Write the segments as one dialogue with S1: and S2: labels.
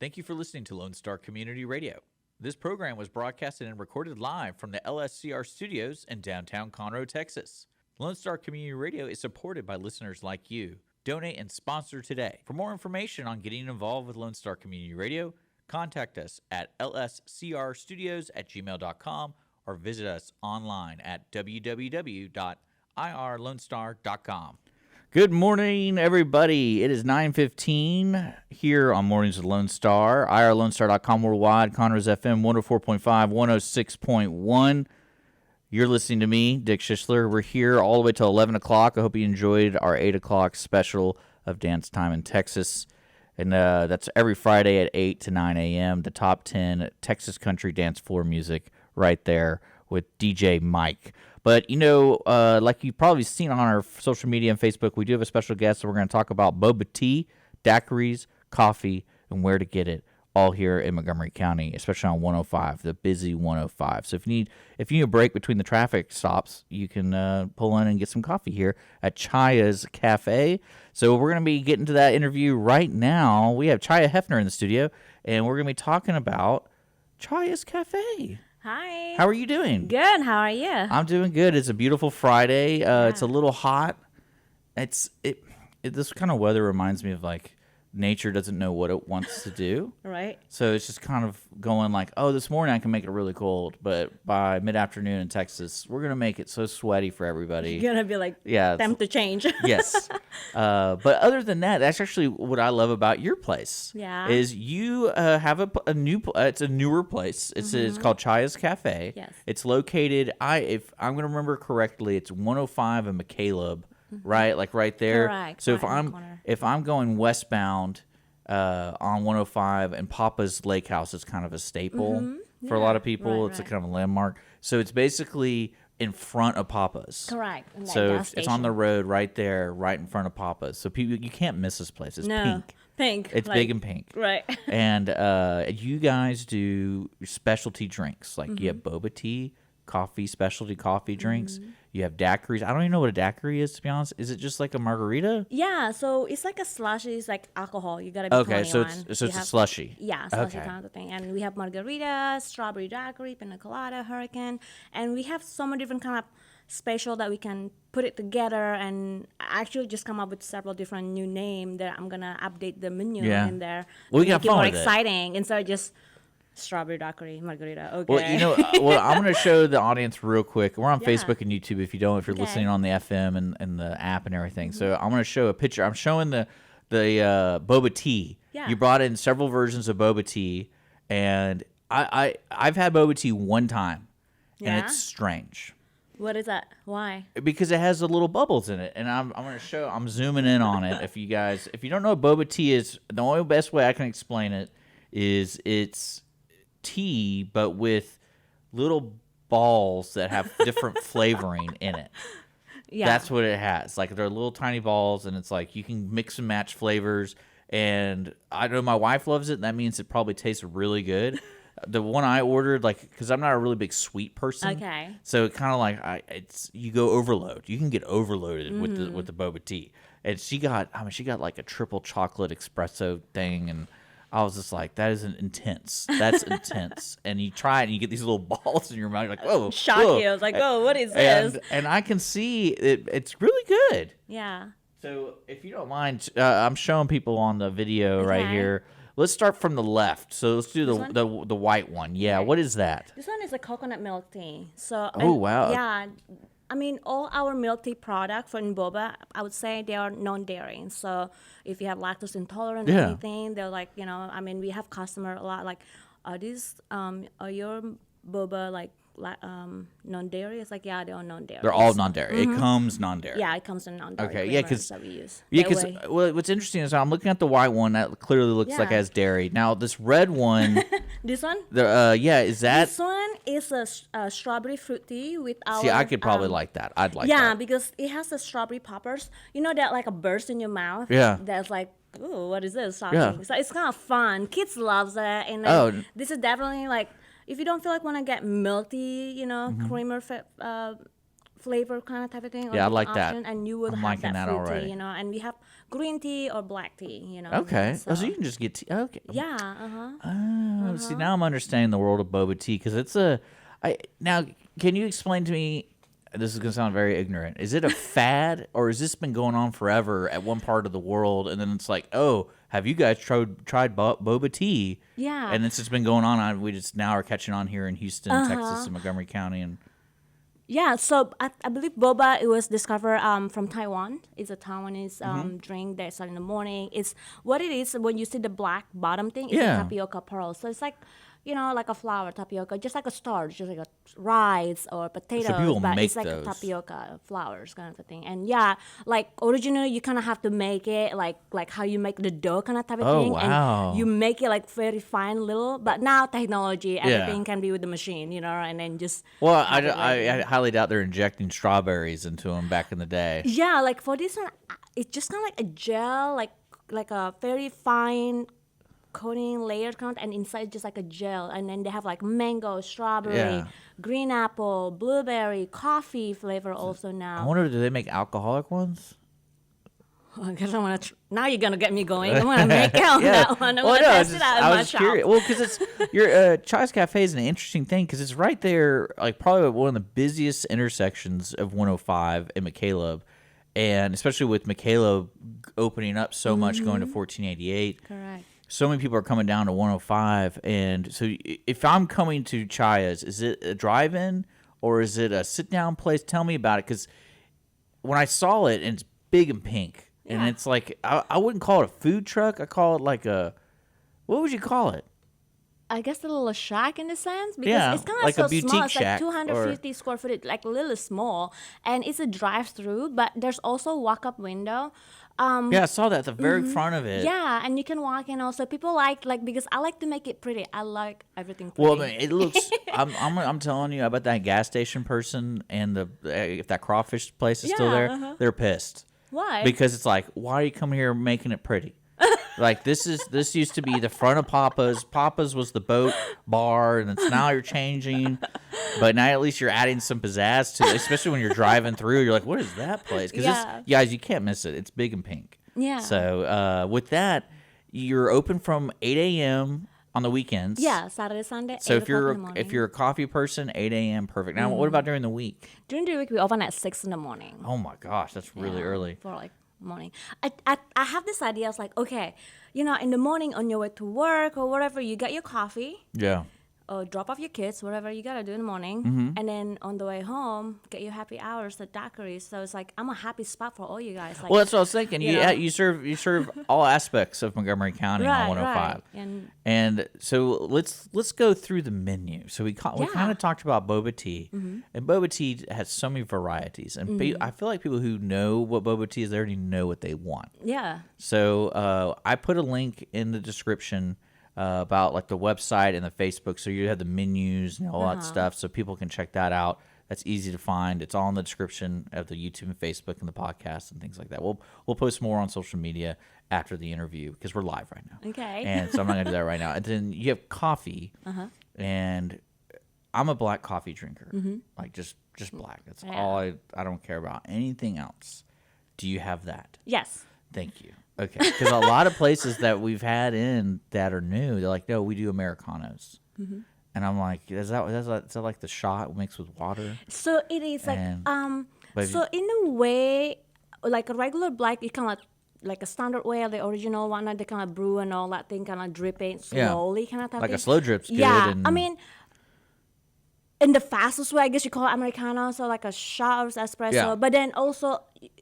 S1: Thank you for listening to Lone Star Community Radio. This program was broadcasted and recorded live from the LSCR studios in downtown Conroe, Texas. Lone Star Community Radio is supported by listeners like you. Donate and sponsor today. For more information on getting involved with Lone Star Community Radio, contact us at lscrstudios@gmail.com or visit us online at www.irlonestar.com. Good morning, everybody. It is 9:15 here on Mornings with Lone Star. irlonestar.com worldwide, Conroe's FM 104.5, 106.1. You're listening to me, Dick Schishler. We're here all the way till 11 o'clock. I hope you enjoyed our 8 o'clock special of Dance Time in Texas. And that's every Friday at 8 to 9 a.m., the top 10 Texas country dance floor music right there with DJ Mike. But, like you've probably seen on our social media and Facebook, we do have a special guest, so we're going to talk about Boba Tea, Daiquiris, coffee, and where to get it, all here in Montgomery County, especially on 105, the busy 105. So if you need a break between the traffic stops, you can pull in and get some coffee here at Caya's Cafe. So we're going to be getting to that interview right now. We have Caya Hefner in the studio, and we're going to be talking about Caya's Cafe.
S2: Hi.
S1: How are you doing?
S2: Good. How are you?
S1: I'm doing good. It's a beautiful Friday. It's a little hot. This kind of weather reminds me of like nature doesn't know what it wants to do.
S2: Right.
S1: So it's just kind of going like, oh, this morning I can make it really cold, but by mid-afternoon in Texas, we're going to make it so sweaty for everybody.
S2: You're going to be like, time to change.
S1: Yes. But other than that, that's actually what I love about your place.
S2: Yeah.
S1: Is you have it's a newer place. It's called Caya's Cafe.
S2: Yes.
S1: It's located, if I'm going to remember correctly, it's 105 in McCaleb. Right, like right there.
S2: Correct.
S1: So
S2: right
S1: if I'm going westbound on 105, and Papa's Lake House is kind of a staple for a lot of people. It's a kind of a landmark. So it's basically in front of Papa's.
S2: Correct.
S1: So it's on the road right there, right in front of Papa's. So people, you can't miss this place. It's pink.
S2: Pink.
S1: It's big and pink.
S2: Right.
S1: And you guys do specialty drinks. Like you have Boba Tea, specialty coffee drinks. You have daiquiris. I don't even know what a daiquiri is, to be honest. Is it just like a margarita?
S2: Yeah, so it's like a slushy. It's like alcohol. You gotta be 21.
S1: So it's a slushy.
S2: Yeah, slushy kind of thing. And we have margarita, strawberry daiquiri, pina colada, hurricane, and we have so many different kind of special that we can put it together. And I actually just come up with several different new names that I'm gonna update the menu in there.
S1: Well, we got fun
S2: more
S1: with
S2: exciting instead of just strawberry daiquiri, margarita. Okay.
S1: Well, I'm going to show the audience real quick. We're on Facebook and YouTube if you're listening on the FM and the app and everything. So I'm going to show a picture. I'm showing the Boba Tea.
S2: Yeah.
S1: You brought in several versions of Boba Tea, and I've had Boba Tea one time, and it's strange.
S2: What is that? Why?
S1: Because it has the little bubbles in it, and I'm going to show. I'm zooming in on it. If you don't know what Boba Tea is, the only best way I can explain it is it's tea, but with little balls that have different flavoring in it. Yeah, that's what it has. Like they're little tiny balls, and it's like you can mix and match flavors. And I know my wife loves it, and that means it probably tastes really good. The one I ordered, because I'm not a really big sweet person,
S2: okay.
S1: So it kind of like you go overload. You can get overloaded with the boba tea. And she got like a triple chocolate espresso thing, and I was just like, that isn't intense. That's intense. And you try it, and you get these little balls in your mouth. You're like, whoa.
S2: Shock you. I was like, oh, what is this?
S1: And I can see it's really good.
S2: Yeah.
S1: So if you don't mind, I'm showing people on the video right here. Let's start from the left. So let's do the white one. Yeah.
S2: Okay.
S1: What is that?
S2: This one is a coconut milk tea. So.
S1: Oh, wow.
S2: Yeah. I mean, all our milk tea products from Boba, I would say they are non-dairy. So if you have lactose intolerant or anything, they're like, we have customer a lot like, are your Boba like non-dairy? It's like, yeah, they're all non-dairy.
S1: They're all non-dairy. It comes non-dairy.
S2: Yeah, it comes in non-dairy.
S1: Okay, yeah, because
S2: that we use.
S1: What's interesting is I'm looking at the white one that clearly looks like it has dairy. Now this red one,
S2: this one,
S1: is that?
S2: This one is a strawberry fruit tea with our.
S1: See, I could probably like that. I'd like that.
S2: Yeah, because it has the strawberry poppers. You know that like a burst in your mouth.
S1: Yeah.
S2: That's like, ooh, what is this?
S1: Yeah.
S2: So it's kind of fun. Kids loves it, and this is definitely like. If you don't feel like want to get milk tea, creamer flavor kind of type of thing.
S1: Yeah, I
S2: or
S1: like that.
S2: option, and you will
S1: I'm
S2: have
S1: liking
S2: that
S1: that
S2: fruit
S1: already.
S2: tea, and we have green tea or black tea,
S1: Okay.
S2: So,
S1: So you can just get tea. Okay.
S2: yeah, uh-huh.
S1: Oh, see, now I'm understanding the world of boba tea because it's a. Now, can you explain to me? This is going to sound very ignorant. Is it a fad, or has this been going on forever at one part of the world, and then it's like, oh, have you guys tried boba tea?
S2: Yeah.
S1: And it's just been going on. We just now are catching on here in Houston, Texas, and Montgomery County, and
S2: Yeah, so I believe boba, it was discovered from Taiwan. It's a Taiwanese drink that's in the morning. It's what it is when you see the black bottom thing. It's a tapioca pearl. So it's like, like a flour tapioca, just like a starch, just like a rice or potatoes.
S1: people
S2: but
S1: make
S2: it's like
S1: those.
S2: a tapioca flours kind of a thing. And yeah, like originally you kind of have to make it like how you make the dough kind of type of
S1: Oh,
S2: thing.
S1: wow.
S2: And you make it like very fine little. But now technology, everything can be with the machine, and then just.
S1: well,
S2: have it ready.
S1: I highly doubt they're injecting strawberries into them back in the day.
S2: Yeah, like for this one, it's just kind of like a gel, like a very fine coating layer kind, and inside just like a gel, and then they have like mango, strawberry,
S1: Yeah.
S2: green apple, blueberry, coffee flavor also
S1: I
S2: now.
S1: wonder, do they make alcoholic ones?
S2: I guess I want to. Now you're gonna get me going. I want to make out that one. I'm
S1: Well,
S2: gonna
S1: no,
S2: test it out in
S1: I
S2: my
S1: was
S2: shop.
S1: curious. Well, because it's your Chaya's Cafe is an interesting thing because it's right there, like probably one of the busiest intersections of 105 in McCaleb, and especially with McCaleb opening up so much, going to 1488.
S2: Correct.
S1: So many people are coming down to 105, and so if I'm coming to Chaya's, is it a drive-in or is it a sit-down place? Tell me about it, because when I saw it, and it's big and pink. And
S2: Yeah.
S1: it's like, I wouldn't call it a food truck. I call it like a, what would you call it?
S2: I guess a little shack in a sense, because
S1: Yeah,
S2: it's kind of
S1: like a
S2: so
S1: boutique
S2: small. It's
S1: shack,
S2: like 250 square foot, like a little small, and it's a drive-through. But there's also a walk-up window.
S1: Yeah, I saw that at the very front of it.
S2: Yeah, and you can walk in also. People like because I like to make it pretty. I like everything pretty.
S1: Well, I mean, it looks. I'm telling you, I bet that gas station person and if that crawfish place is still
S2: Yeah,
S1: there, they're pissed.
S2: Why?
S1: Because it's like, why are you coming here making it pretty? Like this used to be the front of Papa's. Papa's was the boat bar, and it's now you're changing. But now at least you're adding some pizzazz to it, especially when you're driving through. You're like, what is that place? Because guys, you can't miss it. It's big and pink.
S2: Yeah.
S1: So with that, you're open from 8 a.m. on the weekends.
S2: Yeah, Saturday, Sunday.
S1: So
S2: 8 o'clock in the
S1: if you're a coffee person, 8 a.m. perfect. Now, what about during the week?
S2: during the week, we open at 6 in the morning.
S1: Oh my gosh, that's really
S2: Yeah,
S1: early.
S2: for like morning. I have this idea. I was like, okay, in the morning on your way to work or whatever, you get your coffee.
S1: Yeah.
S2: Or drop off your kids, whatever you gotta do in the morning, and then on the way home, get your happy hours at Daiquiris. So it's like I'm a happy spot for all you guys. Like,
S1: Well, that's what I was thinking.
S2: you know.
S1: You serve all aspects of Montgomery County on 105.
S2: Right.
S1: And so let's go through the menu. So we kind
S2: Yeah.
S1: of talked about boba tea, and boba tea has so many varieties. And I feel like people who know what boba tea is, they already know what they want.
S2: Yeah.
S1: So I put a link in the description about like the website and the Facebook, so you have the menus and all that stuff, so people can check that out. That's easy to find. It's all in the description of the YouTube and Facebook and the podcast and things like that. We'll post more on social media after the interview because we're live right now.
S2: Okay.
S1: And so I'm not gonna do that right now. And then you have coffee, and I'm a black coffee drinker, like just black. That's all I don't care about anything else. Do you have that?
S2: Yes.
S1: Thank you. Okay, because a lot of places that we've had in that are new, they're like, no, we do Americanos. And I'm like, is that like the shot mixed with water?
S2: So it is like
S1: but
S2: so in a way, like a regular black, you kind of like a standard way, the original one, they kind of brew and all that thing, kind of dripping slowly, kind of type
S1: Like
S2: thing.
S1: a slow drip's good.
S2: Yeah,
S1: and
S2: I mean, in the fastest way, I guess you call it Americano, so like a shot of espresso.
S1: Yeah.
S2: But then also,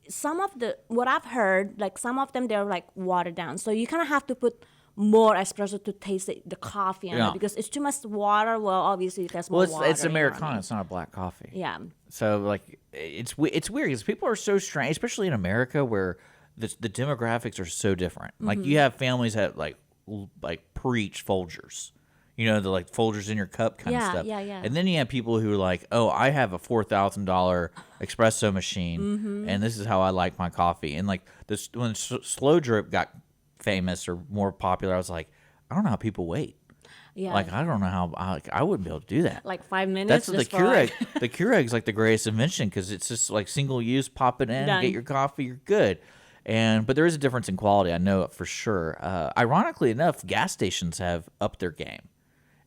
S2: some of what I've heard, like some of them, they're like watered down. So you kind of have to put more espresso to taste the coffee in it, because it's too much water. Well, obviously, there's more water.
S1: It's Americano. It's not a black coffee.
S2: Yeah.
S1: So like it's weird because people are so strange, especially in America where the demographics are so different. Like you have families that like preach Folgers. The like Folgers in your cup kind of stuff.
S2: Yeah.
S1: And then you have people who are like, oh, I have a $4,000 espresso machine, and this is how I like my coffee. And like this, when slow drip got famous or more popular, I was like, I don't know how people wait.
S2: Yeah.
S1: Like, I don't know how I wouldn't be able to do that.
S2: Like 5 minutes.
S1: That's what the
S2: just for, like-
S1: Keurig. The Keurig's like the greatest invention because it's just like single use. Pop it in,
S2: Done.
S1: get your coffee, you're good. But there is a difference in quality. I know it for sure. Ironically enough, gas stations have upped their game.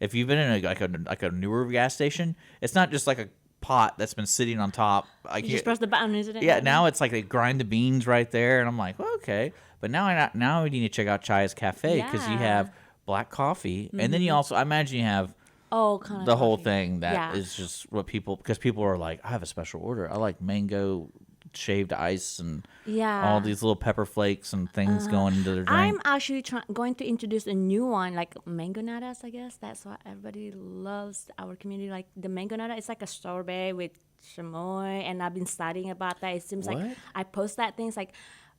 S1: If you've been in like a newer gas station, it's not just like a pot that's been sitting on top. Like
S2: You just press the button, isn't it?
S1: yeah, now it's like they grind the beans right there, and I'm like, well, okay. But now we need to check out Caya's Cafe because you
S2: Yeah.
S1: have black coffee, and then you also, I imagine you have
S2: Oh, kind of
S1: the whole
S2: coffee.
S1: thing that
S2: Yeah.
S1: is just what because people are like, I have a special order. I like mango shaved ice and
S2: Yeah.
S1: all these little pepper flakes and things going into their drink.
S2: I'm actually going to introduce a new one, like mango natas. I guess that's what everybody loves. Our community, like the mango nata. It's like a sorbet with chamoy, and I've been studying about that. It seems like
S1: What?
S2: I post that things like,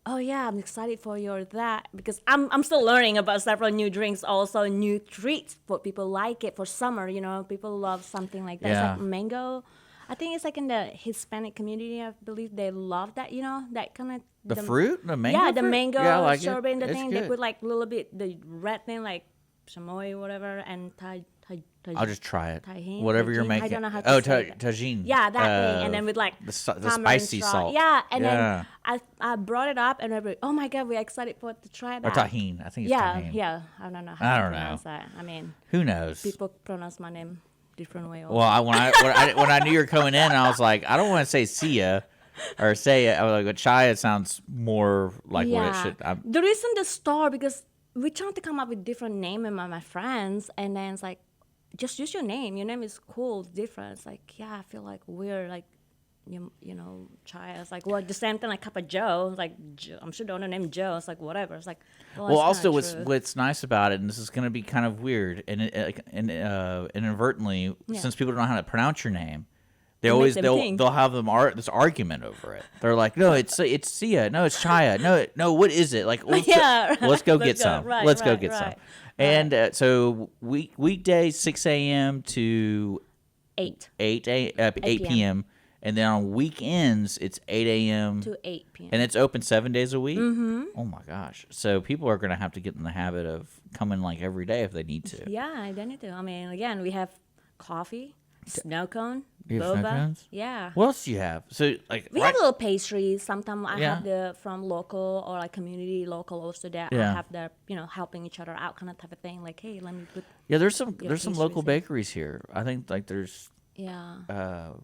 S2: oh yeah, I'm excited for your that because I'm still learning about several new drinks, also new treats for people like it for summer. People love something like that.
S1: Yeah.
S2: It's like mango. I think it's like in the Hispanic community. I believe they love that. That kind of
S1: the fruit, the mango.
S2: yeah, the
S1: fruit?
S2: mango
S1: Yeah, I like
S2: sorbet
S1: it.
S2: and the
S1: It's
S2: thing.
S1: good.
S2: They put like a little bit the red thing like chamoy, whatever, and
S1: I'll just try it.
S2: Tajin,
S1: Whatever you're
S2: tajin,
S1: making.
S2: I don't know how to say that.
S1: Tagine.
S2: Yeah, that thing, and then with like
S1: the
S2: tamarind
S1: spicy
S2: straw.
S1: salt.
S2: Yeah, and
S1: Yeah.
S2: then I brought it up, and everybody, oh my god, we're excited to try
S1: Or
S2: that.
S1: tahine. I think it's
S2: Yeah,
S1: tahine.
S2: yeah. I don't know how
S1: I
S2: to
S1: don't know.
S2: pronounce that. I mean,
S1: Who knows?
S2: people pronounce my name different way. Also.
S1: Well, when I knew you were coming in, I was like, I don't want to say Sia or say it. I was like, but Chaya sounds more like what it should.
S2: The reason the store because we're trying to come up with different name and my friends, and then it's like, just use your name. Your name is cool, it's different. It's like, yeah, I feel like weird, like Chaya. It's like, well, the same thing like Cup of Joe. It's like I'm sure the owner named Joe. It's like whatever. It's like, well
S1: Well,
S2: that's
S1: also
S2: kinda true.
S1: what's nice about it, and this is going to be kind of weird, and inadvertently, since people don't know how to pronounce your name, they'll have this argument over it. They're like, no, it's Sia, no, it's Chaya, no, what is it? Like, let's go get some.
S2: right,
S1: Let's go
S2: right,
S1: get some.
S2: right.
S1: And so weekdays 6 a.m. to
S2: 8
S1: 8 p.m. And then on weekends it's 8 a.m.
S2: to 8 p.m.
S1: And it's open 7 days a week? Mm-hmm. Oh, my gosh. So people are going to have to get in the habit of coming, like, every day if they need to.
S2: Yeah, they need to. I mean, again, we have coffee, snow cone,
S1: You have
S2: boba.
S1: snow cones?
S2: Yeah.
S1: What else do you have? So, like,
S2: We have little pastries. Sometimes I
S1: Yeah.
S2: have the from local or like community local also that
S1: Yeah.
S2: I have the helping each other out kind of type of thing. Like, hey, let me put
S1: yeah, there's some
S2: pastries
S1: local
S2: in.
S1: bakeries here. I think, like, there's
S2: yeah.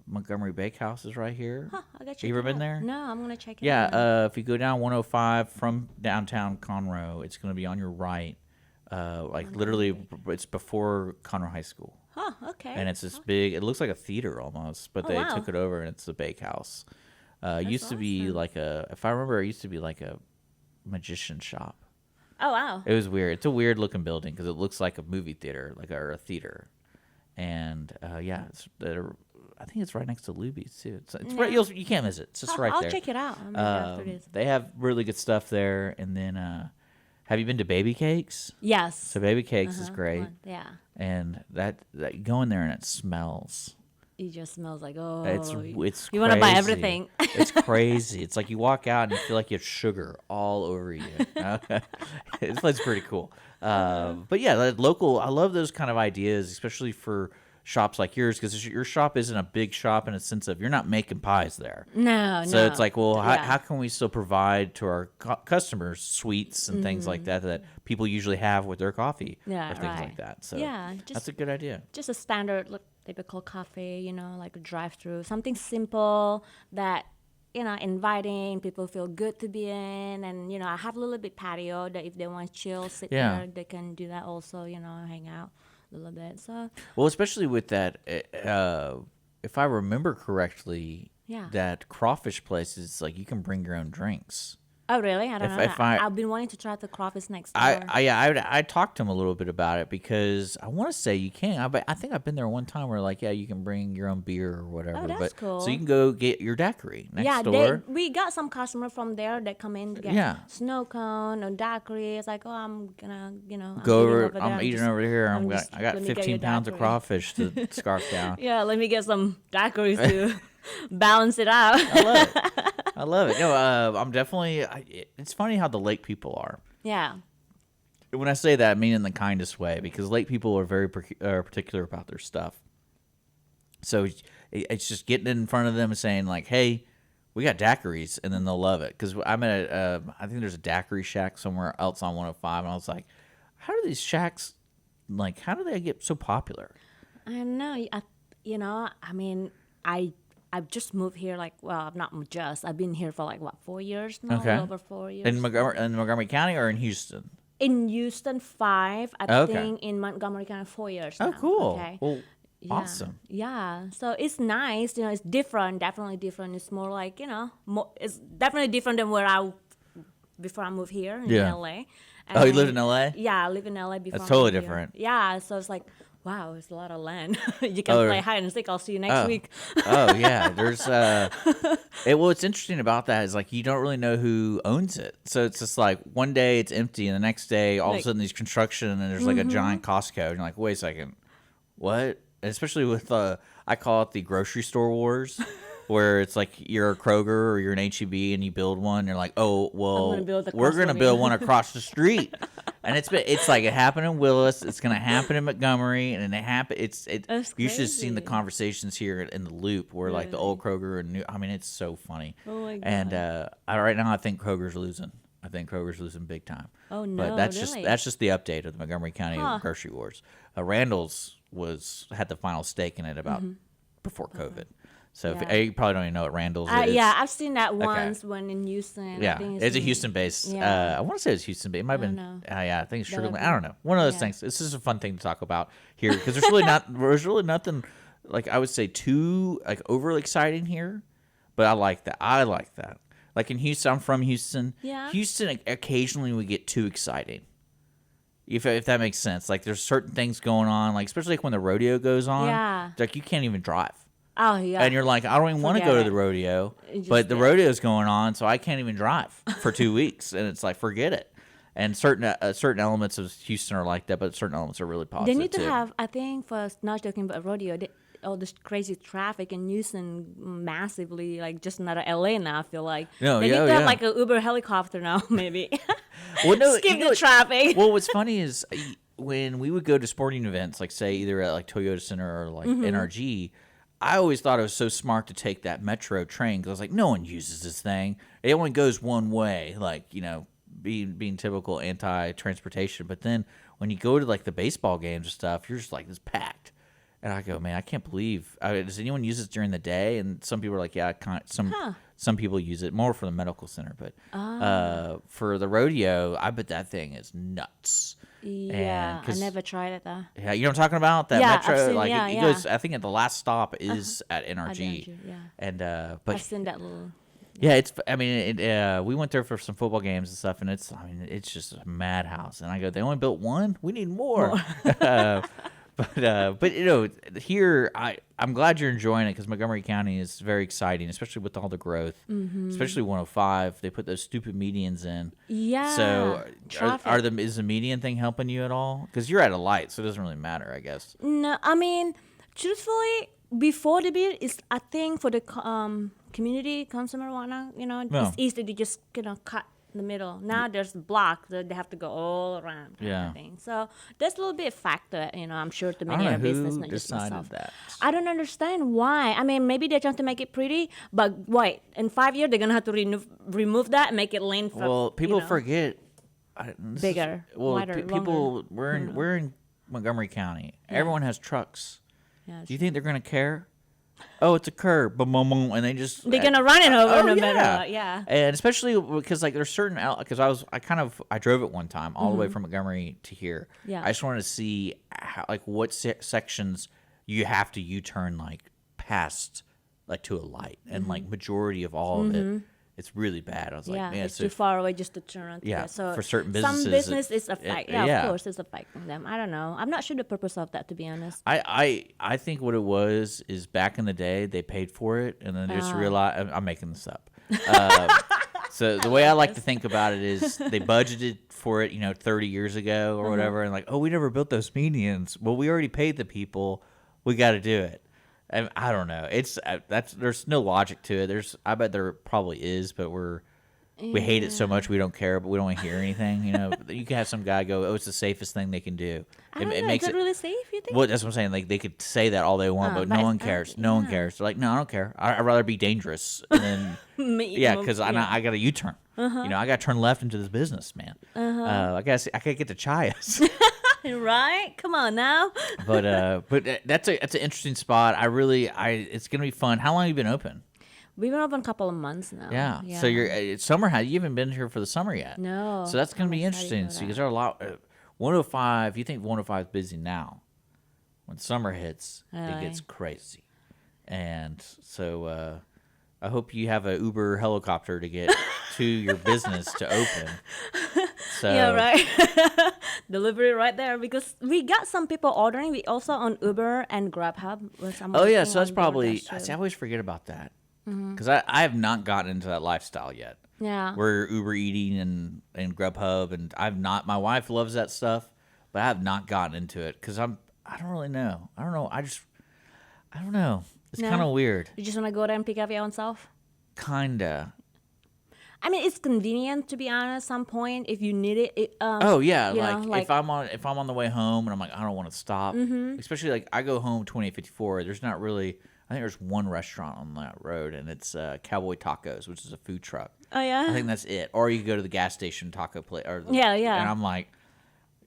S1: Montgomery Bakehouse is right here.
S2: Huh, I got
S1: You ever been there?
S2: No, I'm gonna check it
S1: Yeah,
S2: out.
S1: if you go down 105 from downtown Conroe, it's going to be on your right. Like, literally, it's before Conroe High School.
S2: Huh, okay.
S1: And it's this big, it looks like a theater almost, but
S2: Oh,
S1: they
S2: wow.
S1: took it over and it's a bakehouse. It used to be like if I remember, it used to be like a magician shop.
S2: Oh wow.
S1: It was weird. It's a weird looking building because it looks like a movie theater, or a theater. And yeah, I think it's right next to Luby's too. It's right. You can't miss it. It's just right
S2: I'll
S1: there.
S2: check it out. I'm gonna go through this.
S1: They have really good stuff there. And then, have you been to Baby Cakes?
S2: Yes.
S1: So Baby Cakes is great.
S2: Yeah.
S1: And that you go in there and it smells.
S2: It just smells like
S1: It's
S2: you want to buy
S1: crazy.
S2: everything.
S1: It's crazy. It's like you walk out and you feel like you have sugar all over you. It's pretty cool. But yeah, local. I love those kind of ideas, especially for shops like yours, because your shop isn't a big shop in a sense of you're not making pies there.
S2: No,
S1: So
S2: no.
S1: it's like, well,
S2: Yeah.
S1: how can we still provide to our customers sweets and things like that people usually have with their coffee
S2: Yeah,
S1: or things
S2: right.
S1: like that. So
S2: Yeah,
S1: that's a good idea.
S2: just a standard typical cafe, like a drive-through, something simple that inviting, people feel good to be in, and I have a little bit patio that if they want to chill, sit
S1: Yeah.
S2: there, they can do that also, hang out a little bit. So
S1: Well, especially with that, if I remember correctly,
S2: Yeah.
S1: that crawfish place is like you can bring your own drinks.
S2: oh really? I don't know.
S1: if I-
S2: I've been wanting to try the crawfish next door.
S1: I talked to him a little bit about it because I want to say you can. I think I've been there one time where like, yeah, you can bring your own beer or whatever.
S2: Oh, that's
S1: but,
S2: cool.
S1: So you can go get your daiquiri next
S2: yeah,
S1: door.
S2: we got some customer from there that come in to get
S1: Yeah.
S2: snow cone or daiquiri. It's like, oh, I'm gonna, I'm
S1: Go
S2: eating
S1: over.
S2: there.
S1: I'm eating over here. I got
S2: let me get
S1: 15
S2: your
S1: pounds of
S2: daiquiri.
S1: crawfish to scarf down.
S2: Yeah, let me get some daiquiris to balance it out.
S1: I love it. I love it. No, I'm definitely. It's funny how the lake people are.
S2: Yeah.
S1: when I say that, I mean in the kindest way, because lake people are very particular about their stuff. So it's just getting in front of them and saying like, "Hey, we got daiquiris," and then they'll love it. Because I'm at I think there's a daiquiri shack somewhere else on 105, and I was like, "How do these shacks like? How do they get so popular?"
S2: I know. I mean, I've just moved here. Like, well, I'm not just. I've been here for like what 4 years now.
S1: Okay.
S2: Over 4 years.
S1: In Montgomery County or in Houston?
S2: In Houston, 5. I
S1: Okay.
S2: think in Montgomery County, 4 years.
S1: Oh,
S2: now.
S1: cool.
S2: Okay.
S1: Well,
S2: Yeah.
S1: awesome.
S2: Yeah. So it's nice. It's different. Definitely different. It's more like it's definitely different than before I moved here in
S1: Yeah.
S2: LA.
S1: Oh, you lived in LA?
S2: Yeah, I live in LA before.
S1: That's
S2: I
S1: totally
S2: moved here.
S1: different.
S2: Yeah. So it's like, wow, it's a lot of land. You can
S1: Oh,
S2: play hide and seek. I'll see you next week.
S1: Oh yeah, there's what's interesting about that is like you don't really know who owns it. So it's just like one day it's empty and the next day all of a
S2: Like-
S1: sudden there's construction and there's like a giant Costco and you're like, wait a second, what? And especially with I call it the grocery store wars. Where it's like you're a Kroger or you're an HEB and you build one, you're like, oh well,
S2: gonna build
S1: we're
S2: across
S1: gonna
S2: the
S1: build
S2: way.
S1: one across the street, and it's like it happened in Willis, it's gonna happen in Montgomery, and it happen.
S2: That's
S1: You should have seen the
S2: crazy.
S1: conversations here in the Loop where like the old Kroger and new. I mean, it's so funny.
S2: Oh my God.
S1: And right now, I think Kroger's losing. I think Kroger's losing big time.
S2: Oh,
S1: But
S2: no,
S1: that's
S2: really?
S1: just the update of the Montgomery County
S2: Huh.
S1: grocery wars. Randall's had the final stake in it about
S2: Mm-hmm.
S1: before COVID. So
S2: Yeah.
S1: you probably don't even know what Randall's is.
S2: Yeah, I've seen that once when in Houston. I
S1: Yeah,
S2: think
S1: it's a
S2: in-
S1: Houston-based.
S2: Yeah.
S1: I want to say it's Houston, but it might have been.
S2: know.
S1: Yeah, I think it's
S2: That
S1: Sugar
S2: would
S1: Land. I don't know. One of those
S2: yeah.
S1: things. This is a fun thing to talk about here because there's really nothing like I would say too like overly exciting here, but I like that. Like in Houston, I'm from Houston.
S2: Yeah.
S1: Houston occasionally we get too exciting. If that makes sense, like there's certain things going on, like especially like when the rodeo goes on.
S2: Yeah.
S1: Like you can't even drive.
S2: Oh yeah.
S1: And you're like, I don't even want to
S2: Forget
S1: go to
S2: it.
S1: the rodeo,
S2: Just-
S1: but the
S2: yeah.
S1: rodeo's going on, so I can't even drive for 2 weeks. And it's like, forget it. And certain elements of Houston are like that, but certain elements are really
S2: They
S1: positive
S2: need to
S1: too.
S2: have, I think, for not joking about rodeo, all this crazy traffic in Houston massively, like just another LA now. I feel like
S1: No,
S2: they
S1: yeah,
S2: need to have
S1: yeah.
S2: like an Uber helicopter now, maybe.
S1: Well, no,
S2: Skip
S1: you know
S2: the
S1: what-
S2: traffic.
S1: Well, what's funny is when we would go to sporting events, like say either at like Toyota Center or like
S2: Mm-hmm.
S1: NRG, I always thought it was so smart to take that metro train because I was like, no one uses this thing. It only goes one way, like being typical anti-transportation. But then when you go to like the baseball games and stuff, you're just like it's packed. And I go, man, I can't believe. Does anyone use this during the day? And some people are like, yeah, some people use it more for the medical center, but for the rodeo, I bet that thing is nuts.
S2: Yeah, I
S1: 'cause-
S2: never tried it though.
S1: Yeah, you know what I'm talking about? That
S2: Yeah, I've
S1: metro,
S2: seen-
S1: like
S2: yeah,
S1: it
S2: yeah.
S1: goes. I think at the last stop is at NRG,
S2: NRG, yeah.
S1: and but
S2: I've seen that little.
S1: yeah, it's. I mean, we went there for some football games and stuff, and it's. I mean, it's just a madhouse. And I go, they only built one. We need more. But here I'm glad you're enjoying it because Montgomery County is very exciting, especially with all the growth. Especially 105, they put those stupid medians in.
S2: Yeah.
S1: So
S2: traffic.
S1: is the median thing helping you at all? Because you're at a light, so it doesn't really matter, I guess.
S2: No, I mean, truthfully, before the bill is, I think for the community consumer marijuana,
S1: No.
S2: it's easy to just cut the middle. Now there's block that they have to go all around. Kind
S1: Yeah.
S2: of thing. So there's a little bit factor, I'm sure to
S1: I don't
S2: many
S1: know
S2: other business,
S1: who
S2: not just
S1: decided
S2: myself.
S1: that.
S2: I don't understand why. I mean, maybe they're trying to make it pretty, but wait, in 5 years they're gonna have to remove that and make it lane for.
S1: Well, people forget.
S2: Bigger, wider,
S1: people.
S2: longer.
S1: We're in Montgomery County. Everyone has trucks.
S2: Yeah,
S1: Do you think they're gonna care? Oh, it's a curb, boom, boom, boom, and they just
S2: they're gonna run it over no
S1: yeah.
S2: matter what. Yeah.
S1: And especially because like there's certain because I drove it one time all the way from Montgomery to here.
S2: Yeah.
S1: I just wanted to see how, like what sections you have to U-turn like past like to a light, and like majority of all of it, it's really bad. I was like,
S2: Yeah,
S1: man,
S2: it's
S1: so
S2: too far away just to turn around.
S1: Yeah,
S2: So
S1: for certain
S2: some
S1: businesses,
S2: business is affect. Yeah,
S1: yeah.
S2: of course, it's affecting them. I don't know. I'm not sure the purpose of that, to be honest.
S1: I think what it was is back in the day they paid for it and then they just realized I'm making this up. So the way I like to think about it is they budgeted for it, 30 years ago or whatever, and like, oh, we never built those medians. Well, we already paid the people. We got to do it. And I don't know. There's no logic to it. I bet there probably is, but we hate it so much we don't care, but we don't want to hear anything. You know, you can have some guy go, "Oh, it's the safest thing they can do."
S2: I don't know.
S1: Makes
S2: Is it really safe, you think?
S1: Well, that's what I'm saying. Like they could say that all they want, but no one cares. No one cares. They're like, no, I don't care. I'd rather be dangerous. And then, because I got a U-turn. You know, I got to turn left into this business, man. I guess I could get to Chaya's.
S2: Right? Come on now.
S1: but that's an interesting spot. It's gonna be fun. How long have you been open?
S2: We've been open a couple of months now.
S1: Yeah. So you're summer. You haven't been here for the summer yet.
S2: No.
S1: So that's gonna be interesting. So because there are a lot. 105. You think 105 is busy now? When summer hits, it gets crazy. And so I hope you have an Uber helicopter to get to your business to open. So,
S2: yeah, right. Delivery right there, because we got some people ordering. We also on Uber and Grubhub.
S1: Oh yeah, so that's probably. I always forget about that because I have not gotten into that lifestyle yet.
S2: Yeah.
S1: We're Uber eating and Grubhub, and I've not. My wife loves that stuff, but I have not gotten into it because I don't really know. I don't know. I don't know. It's kind of weird.
S2: You just want to go there and pick up your own self?
S1: Kinda.
S2: I mean, it's convenient, to be honest. Some point, if you need it.
S1: Oh yeah,
S2: like
S1: if I'm on the way home and I'm like I don't want to stop, especially like I go home 2854. There's not really. I think there's one restaurant on that road, and it's Cowboy Tacos, which is a food truck.
S2: Oh yeah.
S1: I think that's it. Or you go to the gas station taco place.
S2: Yeah.
S1: And I'm like,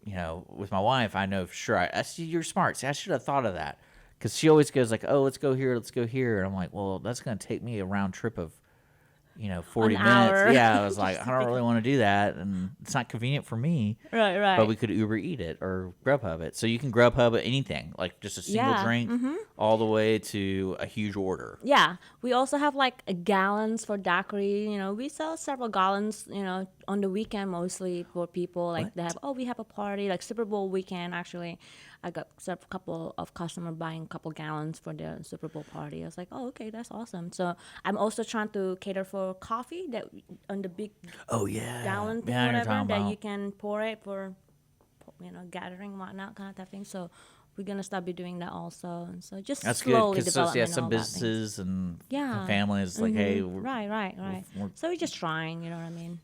S1: you know, with my wife, I know for sure. I see you're smart. See, I should have thought of that because she always goes like, "Oh, let's go here, let's go here," and I'm like, "Well, that's gonna take me a round trip of." 40 minutes.
S2: Hour.
S1: Yeah, I was like, I don't really want to do that, and it's not convenient for me.
S2: Right.
S1: But we could Uber eat it or Grubhub it. So you can Grubhub anything, like just a single drink, all the way to a huge order.
S2: Yeah, we also have like gallons for daiquiri. You know, we sell several gallons. You know, on the weekend mostly for people like they have. Oh, we have a party like Super Bowl weekend. Actually, I got a couple of customers buying a couple gallons for their Super Bowl party. I was like, oh, okay, that's awesome. So I'm also trying to cater for coffee that on the big gallon thing, whatever that you can pour it for, gathering whatnot kind of thing. So we're gonna start be doing that also. And so just
S1: that's
S2: slowly
S1: good
S2: developing
S1: some
S2: all
S1: businesses and families like, hey,
S2: right. So we're just trying. You know what I mean?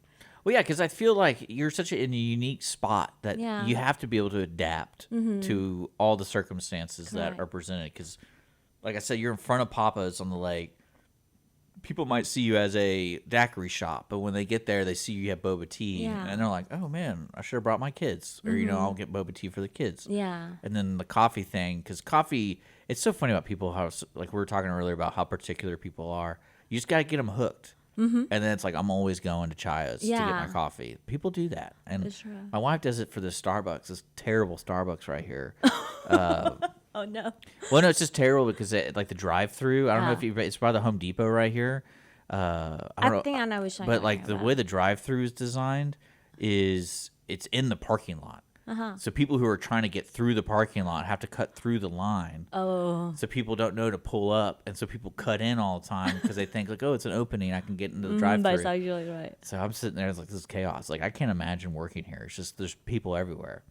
S1: Well, yeah, because I feel like you're in a unique spot that you have to be able to adapt to all the circumstances that are presented. Because, like I said, you're in front of Papa's on the lake. People might see you as a daiquiri shop, but when they get there, they see you have boba tea, and they're like, "Oh man, I should have brought my kids," or I'll get boba tea for the kids.
S2: Yeah.
S1: And then the coffee thing, because coffee, it's so funny about people how, like we were talking earlier about how particular people are. You just got to get them hooked. And then it's like, I'm always going to Chaya's to get my coffee. People do that. And my wife does it for the Starbucks, this terrible Starbucks right here.
S2: Oh, no.
S1: Well, no, it's just terrible because like the drive-through, I don't know if it's by the Home Depot right here.
S2: I think I know which one.
S1: But like the way the drive-through is designed is it's in the parking lot. So people who are trying to get through the parking lot have to cut through the line.
S2: Oh.
S1: So people don't know to pull up, and so people cut in all the time because they think like, oh, it's an opening, I can get into the drive-through.
S2: But it's usually right.
S1: So I'm sitting there, it's like, this is chaos. Like I can't imagine working here. It's just there's people everywhere.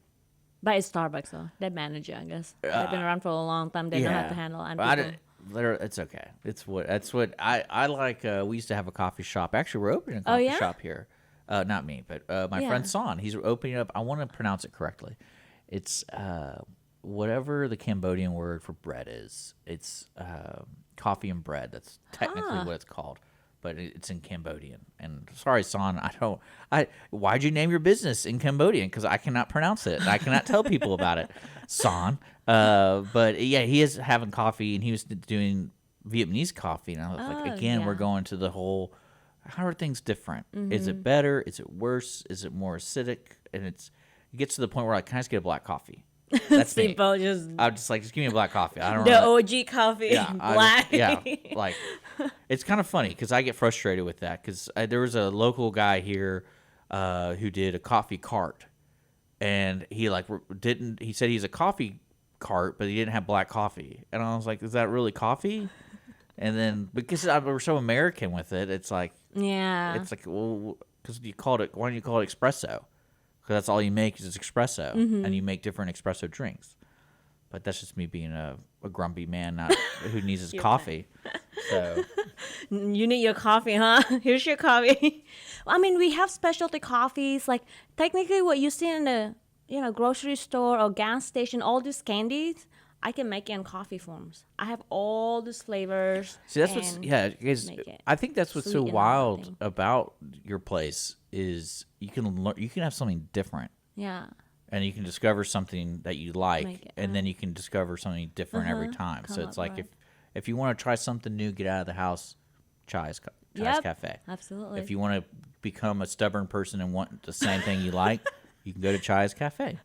S2: But it's Starbucks though. They manage it, I guess. They've been around for a long time. They know how to handle it.
S1: It's okay. That's what I like. We used to have a coffee shop. Actually, we're opening a coffee shop here. Not me, but my friend Son. He's opening up. I want to pronounce it correctly. It's whatever the Cambodian word for bread is. It's coffee and bread. That's technically what it's called, but it's in Cambodian. And sorry, Son, why'd you name your business in Cambodian? Because I cannot pronounce it. I cannot tell people about it, Son. But yeah, he is having coffee, and he was doing Vietnamese coffee. And I was like, again, we're going to the whole. How are things different? Is it better? Is it worse? Is it more acidic? And it gets to the point where I can I just get a black coffee? That's me. I'm just like, just give me a black coffee. I don't know.
S2: The OG coffee, black.
S1: Like it's kind of funny because I get frustrated with that because there was a local guy here who did a coffee cart, and he he said he's a coffee cart, but he didn't have black coffee, and I was like, is that really coffee? And then because we're so American with it, it's like it's like, well, because why don't you call it espresso? Because that's all you make is espresso, and you make different espresso drinks. But that's just me being a grumpy man, not who needs his
S2: You're
S1: coffee. So
S2: You need your coffee, huh? Here's your coffee. I mean, we have specialty coffees. Like technically, what you see in the grocery store or gas station, all these candies, I can make it in coffee forms. I have all these flavors.
S1: see, that's what's because
S2: make it
S1: I think that's what's so
S2: sweet and
S1: wild
S2: everything.
S1: about your place is you can learn, you can have something different.
S2: Yeah.
S1: And you can discover something that you like,
S2: Make it,
S1: and then you can discover something different every time. So
S2: Come
S1: it's
S2: up,
S1: like
S2: right.
S1: if you want to try something new, get out of the house, Chai's
S2: Yep.
S1: Cafe.
S2: Absolutely.
S1: If you want to become a stubborn person and want the same thing you like, you can go to Chai's Cafe.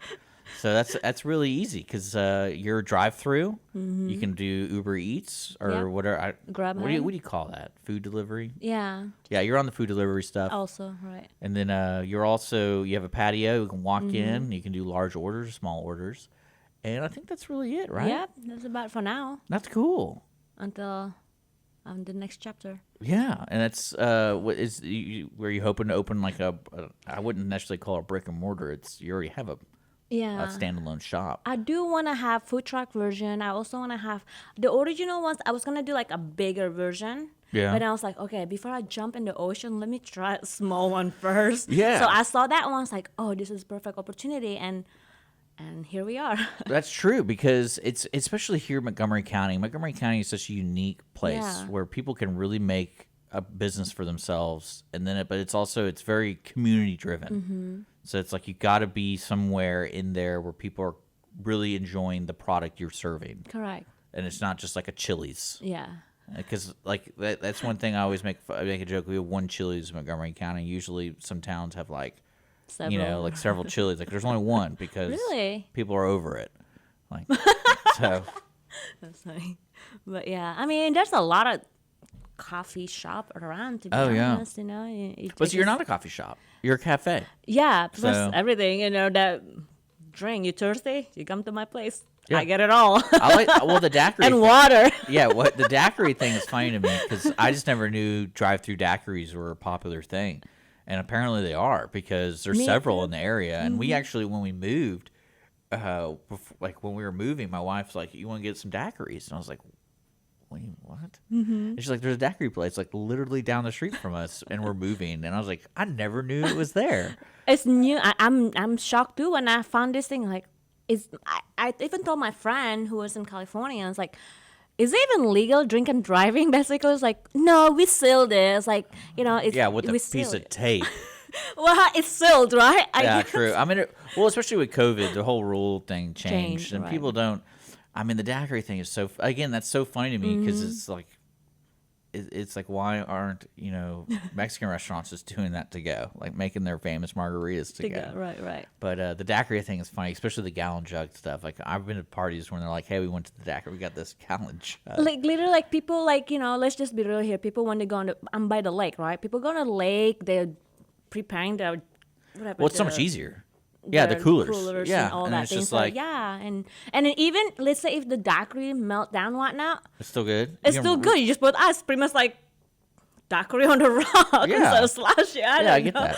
S1: So that's really easy because you're a drive-through. You can do Uber Eats or
S2: Yep.
S1: whatever.
S2: Grab
S1: what do you call that? Food delivery?
S2: Yeah.
S1: Yeah, you're on the food delivery stuff.
S2: Also, right.
S1: And then you have a patio. You can walk in. You can do large orders, small orders. And I think that's really it, right?
S2: Yep. That's about for now
S1: That's cool.
S2: until the next chapter.
S1: Yeah, and that's what is where you hoping to open like I wouldn't necessarily call it a brick and mortar. You already have a
S2: Yeah.
S1: standalone shop.
S2: I do want to have food truck version. I also want to have the original ones. I was going to do like a bigger version.
S1: Yeah.
S2: But I was like, okay, before I jump in the ocean, let me try a small one first.
S1: Yeah.
S2: So I saw that one. I was like, oh, this is perfect opportunity. And here we are.
S1: That's true because it's especially here in Montgomery County. Montgomery County is such a unique place
S2: Yeah.
S1: where people can really make a business for themselves, and then but it's very community driven. So it's like you got to be somewhere in there where people are really enjoying the product you're serving,
S2: Correct.
S1: and it's not just like a Chili's.
S2: Yeah.
S1: Because like that's one thing I always make a joke. We have one Chili's in Montgomery County. Usually, some towns have like
S2: Several.
S1: like several Chili's. Like there's only one because
S2: Really?
S1: people are over it. Like so.
S2: That's funny. But yeah, I mean, there's a lot of coffee shop around, to be
S1: Oh, yeah.
S2: honest,
S1: But so you're not a coffee shop. You're a cafe.
S2: Yeah, plus
S1: So-
S2: everything, that drink. You thirsty? You come to my place.
S1: Yeah.
S2: I get it all.
S1: I like the daiquiri.
S2: And
S1: thing-
S2: water.
S1: Yeah, the daiquiri thing is funny to me because I just never knew drive-through daiquiris were a popular thing, and apparently they are because there's
S2: Me
S1: several
S2: too.
S1: in the area. And we actually, when we moved, like when we were moving, my wife's like, "You want to get some daiquiris?" And I was like, "Wait, what?" And she's like, "There's a daiquiri place like literally down the street from us, and we're moving." And I was like, "I never knew it was there."
S2: It's new. I'm shocked too when I found this thing. Like, I even told my friend who was in California. I was like, "Is it even legal drink and driving?" Basically, it's like, "No, we sealed it." It's like, it's
S1: Yeah, with a
S2: we
S1: piece
S2: sealed
S1: of
S2: it.
S1: tape.
S2: Well, it's sealed, right?
S1: Yeah, true. I mean, well, especially with COVID, the whole rule thing changed,
S2: Changed,
S1: and
S2: right.
S1: people don't. I mean, the daiquiri thing is so. Again, that's so funny to me because
S2: Mm-hmm.
S1: it's like, it's like why aren't Mexican restaurants just doing that to go, like making their famous margaritas to go?
S2: Right.
S1: But the daiquiri thing is funny, especially the gallon jug stuff. Like I've been to parties when they're like, "Hey, we went to the daiquiri, we got this gallon jug."
S2: Like literally, like people, like let's just be real here. People when they go on I'm by the lake, right? People go on the lake. They're preparing their whatever.
S1: Well, it's so much easier. Yeah, the coolers. Yeah,
S2: and all
S1: and
S2: that
S1: it's
S2: thing.
S1: just
S2: So,
S1: like
S2: yeah, and then even let's say if the daiquiri melt down whatnot,
S1: it's still good.
S2: it's
S1: You
S2: still
S1: can-
S2: good. You just put ice, pretty much like daiquiri on the rock
S1: Yeah.
S2: instead of slush. Yeah,
S1: I get that.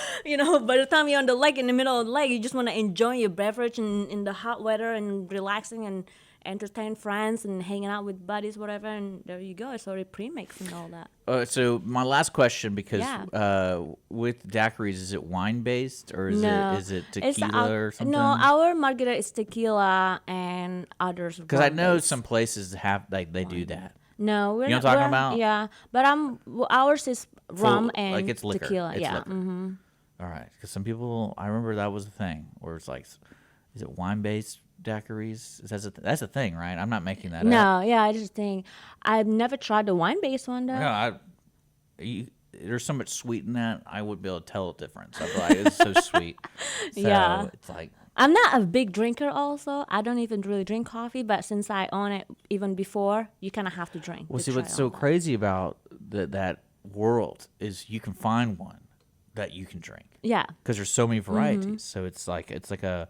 S2: By the time you're on the lake, in the middle of the lake, you just want to enjoy your beverage in the hot weather and relaxing and entertain friends and hanging out with buddies, whatever. And there you go. It's already pre-mixed and all that.
S1: So my last question, because
S2: Yeah.
S1: with daiquiris, is it wine based or is it
S2: It's
S1: tequila or something?
S2: No, our margarita is tequila and others.
S1: Because I know
S2: rum-based.
S1: some places have they do that.
S2: No, we're
S1: You know
S2: not.
S1: what I'm talking
S2: we're-
S1: about?
S2: Yeah, but ours is rum and
S1: like it's liquor.
S2: tequila.
S1: It's
S2: Yeah.
S1: liquor. All right, because some people, I remember that was a thing where it's like, is it wine based daiquiris? That's a thing, right? I'm not making that up.
S2: No, yeah, I just think I've never tried the wine-based one though.
S1: No, there's so much sweet in that. I would be able to tell the difference. I'd be like, it's so sweet. So
S2: Yeah.
S1: it's like,
S2: I'm not a big drinker. Also, I don't even really drink coffee. But since I own it, even before, you kind of have to drink.
S1: well,
S2: to
S1: see,
S2: try
S1: what's so
S2: all that.
S1: crazy about that world is you can find one that you can drink
S2: Yeah.
S1: because there's so many varieties. So it's like a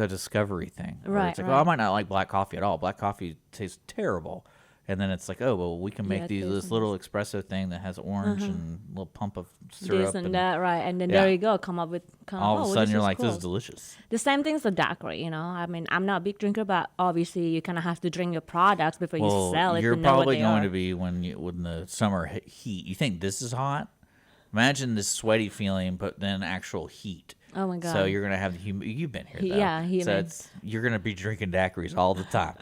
S1: discovery thing. where
S2: Right,
S1: It's like,
S2: right.
S1: oh, I might not like black coffee at all. Black coffee tastes terrible. And then it's like, oh, well, we can make this little espresso thing that has orange and a little pump of syrup.
S2: This and that, right. And then there you go, come up with...
S1: All of a sudden, you're like, this is delicious.
S2: The same thing's the daiquiri, you know? I mean, I'm not a big drinker, but obviously you kind of have to drink your products before you sell it.
S1: You're probably going to be when the summer heat. You think this is hot? Imagine this sweaty feeling, but then actual heat.
S2: Oh my God.
S1: So you're going to have the humid. You've been here, though.
S2: Yeah, humid.
S1: So you're going to be drinking daiquiris all the time.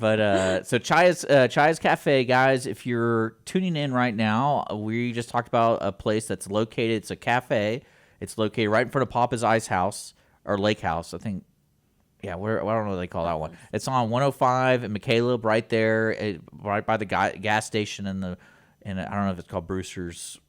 S1: But so Caya's Cafe, guys, if you're tuning in right now, we just talked about a place that's located. It's a cafe. It's located right in front of Papa's Ice House or Lake House, I think. Yeah, I don't know what they call that one. It's on 105 and McCaleb right there, right by the gas station and I don't know if it's called Brewster's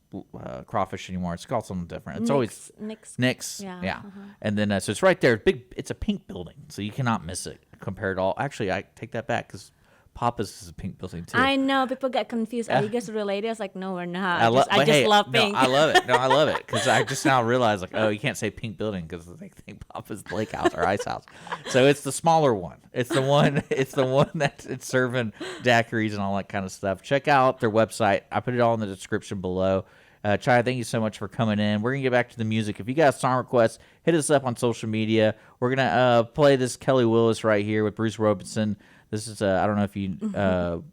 S1: Crawfish anymore. It's called something different. It's always Nick's. Yeah. And then so it's right there. It's a pink building, so you cannot miss it. Compared to all, actually, I take that back because Papa's is a pink building too.
S2: I know people get confused. Are you guys related? I was like, no, we're not. I
S1: just
S2: love pink.
S1: No, I love it. No, I love it because I just now realize like, oh, you can't say pink building because they think Papa's Lake House or Ice House. So it's the smaller one. It's the one. It's the one that it's serving daiquiris and all that kind of stuff. Check out their website. I put it all in the description below. Chaya, thank you so much for coming in. We're going to get back to the music. If you got a song request, hit us up on social media. We're going to play this Kelly Willis right here with Bruce Robinson. This is, I don't know if you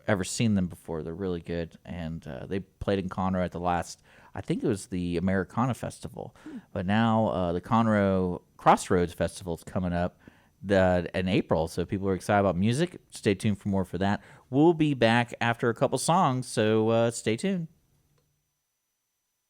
S1: ever seen them before. They're really good. And they played in Conroe at the last, I think it was the Americana Festival. But now the Conroe Crossroads Festival is coming up in April. So people are excited about music. Stay tuned for more for that. We'll be back after a couple songs, so stay tuned.